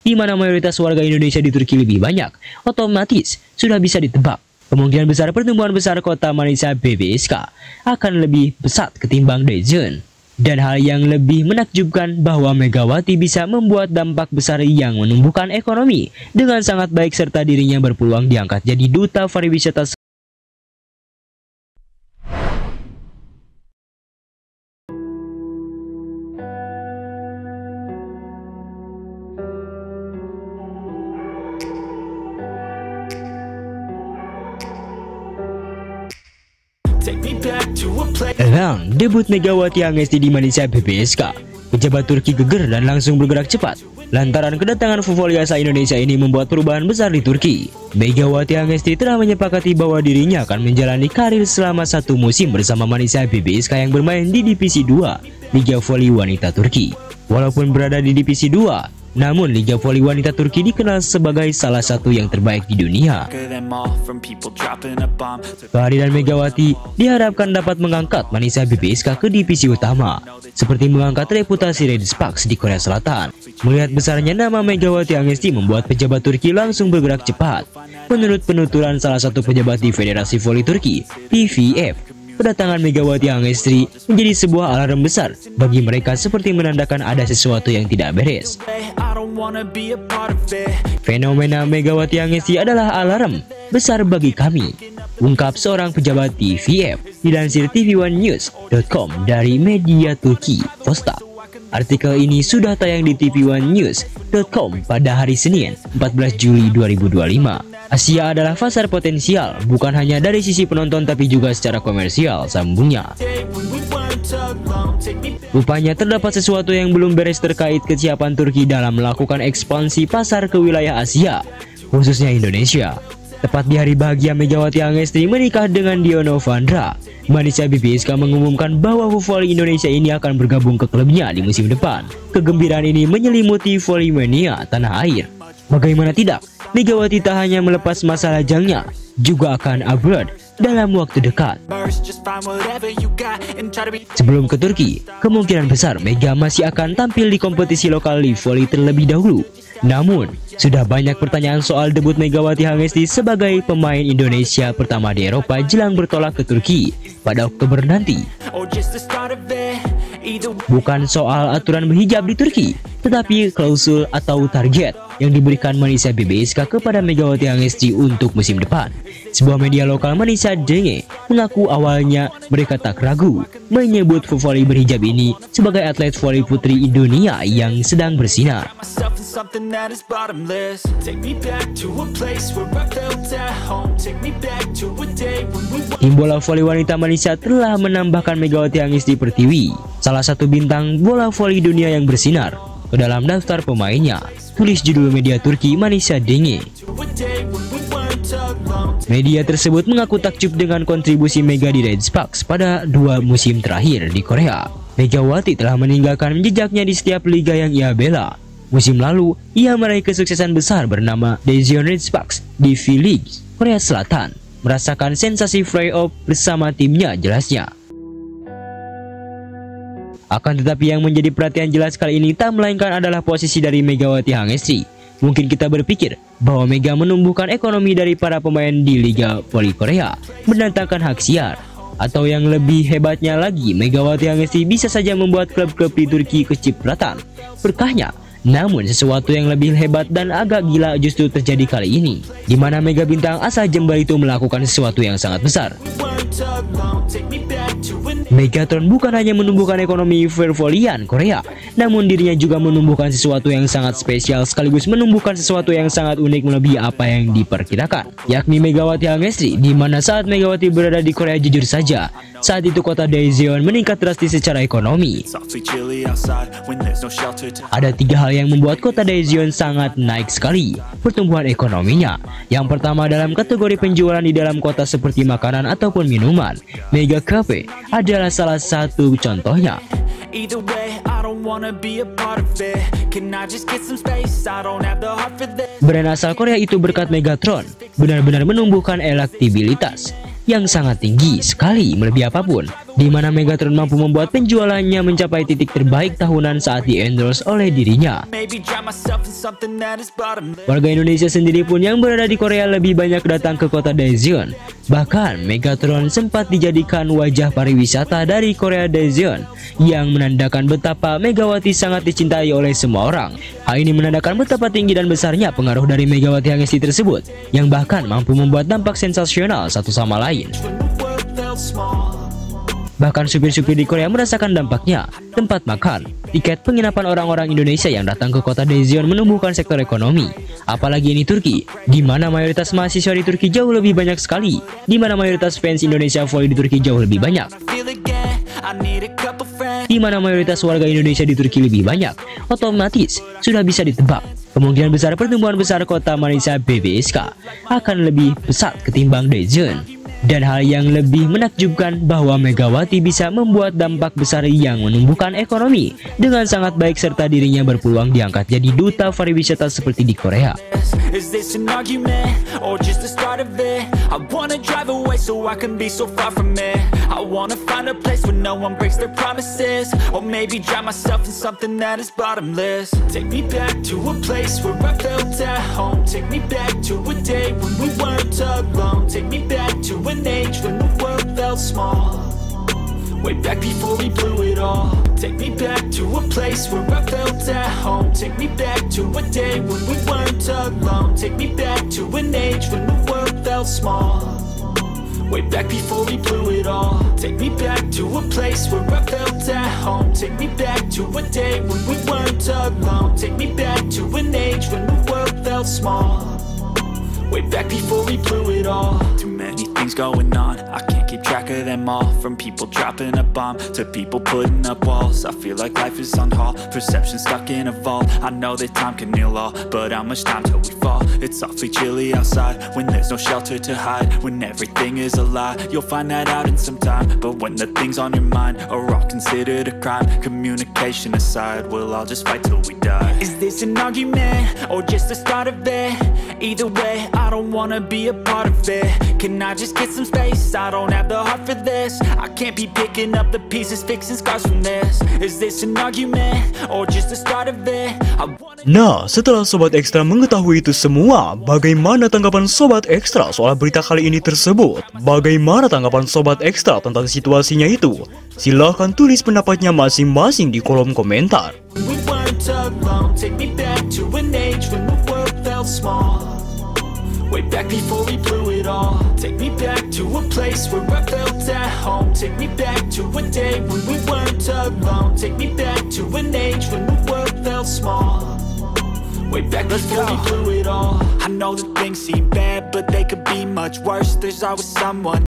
di mana mayoritas warga Indonesia di Turki lebih banyak, otomatis sudah bisa ditebak. Kemungkinan besar pertumbuhan besar kota Manisa BBSK akan lebih pesat ketimbang Daejeon. Dan hal yang lebih menakjubkan bahwa Megawati bisa membuat dampak besar yang menumbuhkan ekonomi dengan sangat baik serta dirinya berpeluang diangkat jadi duta pariwisata. Elang debut Megawati Angesti di Manisa BBSK. Pejabat Turki geger dan langsung bergerak cepat. Lantaran kedatangan Fufoli asal Indonesia ini membuat perubahan besar di Turki. Megawati Angesti telah menyepakati bahwa dirinya akan menjalani karir selama 1 musim bersama Manisa BBSK yang bermain di Divisi 2 Liga Voli Wanita Turki. Walaupun berada di Divisi 2, namun Liga Voli Wanita Turki dikenal sebagai salah satu yang terbaik di dunia. Kehadiran Megawati diharapkan dapat mengangkat Manisa BBSK ke divisi utama, seperti mengangkat reputasi Red Sparks di Korea Selatan. Melihat besarnya nama Megawati Angesti membuat pejabat Turki langsung bergerak cepat. Menurut penuturan salah satu pejabat di Federasi Voli Turki, TVF, kedatangan Megawati Angesti menjadi sebuah alarm besar bagi mereka, seperti menandakan ada sesuatu yang tidak beres. Fenomena Megawati Angesti adalah alarm besar bagi kami, ungkap seorang pejabat TVF, dilansir tv1news.com dari media Turki Posta. Artikel ini sudah tayang di tv1news.com pada hari Senin 14 Juli 2025. Asia adalah pasar potensial, bukan hanya dari sisi penonton tapi juga secara komersial, sambungnya. Rupanya terdapat sesuatu yang belum beres terkait kesiapan Turki dalam melakukan ekspansi pasar ke wilayah Asia, khususnya Indonesia. Tepat di hari bahagia Megawati Angesti menikah dengan Diono Vandra, Manisa BBSK mengumumkan bahwa Voli Indonesia ini akan bergabung ke klubnya di musim depan. Kegembiraan ini menyelimuti voli mania tanah air. Bagaimana tidak, Megawati tak hanya melepas masa lajangnya, juga akan abroad dalam waktu dekat. Sebelum ke Turki, kemungkinan besar Mega masih akan tampil di kompetisi lokal di voli terlebih dahulu. Namun, sudah banyak pertanyaan soal debut Megawati Angesti sebagai pemain Indonesia pertama di Eropa jelang bertolak ke Turki pada Oktober nanti. Bukan soal aturan berhijab di Turki, tetapi klausul atau target yang diberikan Manisa BBSK kepada Megawati Angesti untuk musim depan. Sebuah media lokal Manisa Denge mengaku awalnya mereka tak ragu menyebut voli berhijab ini sebagai atlet voli putri dunia yang sedang bersinar. Tim bola voli wanita Manisa telah menambahkan Megawati Angesti Pertiwi, salah satu bintang bola voli dunia yang bersinar, ke dalam daftar pemainnya, tulis judul media Turki Manisa Denge. Media tersebut mengaku takjub dengan kontribusi Mega di Red Sparks pada 2 musim terakhir di Korea. Megawati telah meninggalkan jejaknya di setiap liga yang ia bela. Musim lalu, ia meraih kesuksesan besar bernama Daejeon Red Sparks di V-League Korea Selatan, merasakan sensasi playoff bersama timnya jelasnya. Akan tetapi yang menjadi perhatian jelas kali ini tak melainkan adalah posisi dari Megawati Angesti. Mungkin kita berpikir bahwa Mega menumbuhkan ekonomi dari para pemain di Liga Voli Korea, mendatangkan hak siar. Atau yang lebih hebatnya lagi, Megawati Angesti bisa saja membuat klub-klub di Turki kecipratan berkahnya. Namun sesuatu yang lebih hebat dan agak gila justru terjadi kali ini, di mana Mega bintang asal Jember itu melakukan sesuatu yang sangat besar. Megatron bukan hanya menumbuhkan ekonomi pervolian Korea, namun dirinya juga menumbuhkan sesuatu yang sangat spesial sekaligus menumbuhkan sesuatu yang sangat unik melebihi apa yang diperkirakan, yakni Megawati Angesti, di mana saat Megawati berada di Korea jujur saja, saat itu kota Daejeon meningkat drastis secara ekonomi. Ada 3 hal yang membuat kota Daejeon sangat naik sekali pertumbuhan ekonominya. Yang pertama, dalam kategori penjualan di dalam kota seperti makanan ataupun minuman, Mega Cafe adalah salah satu contohnya. Brand asal Korea itu berkat Megatron benar-benar menumbuhkan elektabilitas yang sangat tinggi sekali melebihi apapun. di mana Megatron mampu membuat penjualannya mencapai titik terbaik tahunan saat di-endorse oleh dirinya. Warga Indonesia sendiri pun yang berada di Korea lebih banyak datang ke kota Daejeon. Bahkan Megatron sempat dijadikan wajah pariwisata dari Korea Daejeon, yang menandakan betapa Megawati sangat dicintai oleh semua orang. Hal ini menandakan betapa tinggi dan besarnya pengaruh dari Megawati Hangesti tersebut, yang bahkan mampu membuat dampak sensasional satu sama lain. Bahkan supir-supir di Korea merasakan dampaknya. Tempat makan, tiket penginapan orang-orang Indonesia yang datang ke kota Daejeon menumbuhkan sektor ekonomi. Apalagi ini Turki, di mana mayoritas mahasiswa di Turki jauh lebih banyak sekali, di mana mayoritas fans Indonesia volley di Turki jauh lebih banyak, di mana mayoritas warga Indonesia di Turki lebih banyak. Otomatis sudah bisa ditebak, kemungkinan besar pertumbuhan besar kota Manisa BBSK akan lebih pesat ketimbang Daejeon. Dan hal yang lebih menakjubkan bahwa Megawati bisa membuat dampak besar yang menumbuhkan ekonomi dengan sangat baik, serta dirinya berpeluang diangkat jadi duta pariwisata seperti di Korea. Is this an argument or just the start of it? I wanna drive away so I can be so far from it. I wanna find a place where no one breaks their promises, or maybe drown myself in something that is bottomless. Take me back to a place where I felt at home. Take me back to a day when we weren't alone. Take me back to an age when the world felt small, way back before we blew it all. Take me back to a place where I felt at home. Take me back to a day when we weren't alone. Take me back to an age when the world felt small, way back before we blew it all. Take me back to a place where I felt at home. Take me back to a day when we weren't alone. Take me back to an age when the world felt small, way back before we blew it all. Too many things going on, I can't keep track of them all. From people dropping a bomb to people putting up walls, I feel like life is on hold, perception stuck in a vault. I know that time can heal all, but how much time till we fall? It's awfully chilly outside when there's no shelter to hide. When everything is a lie, you'll find that out in some time. But when the things on your mind are all considered a crime, communication aside, we'll all just fight till we die. Is this an argument or just the start of it? Either way, I don't wanna be a part of it. Can I just get some space? I don't have the heart for this. I can't be picking up the pieces, fixing scars from this. Is this an argument or just the start of it? Nah, setelah Sobat Ekstra mengetahui itu semua, bagaimana tanggapan Sobat Ekstra soal berita kali ini tersebut? Bagaimana tanggapan Sobat Ekstra tentang situasinya itu? Silahkan tulis pendapatnya masing-masing di kolom komentar. We weren't alone. Take me back to an age when the world felt small, way back before we blew it all. Take me back to a place where I felt at home. Take me back to a day when we weren't alone. Take me back to an age when the world felt small, way back before we blew it all. I know that things seem bad, but they could be much worse. There's always someone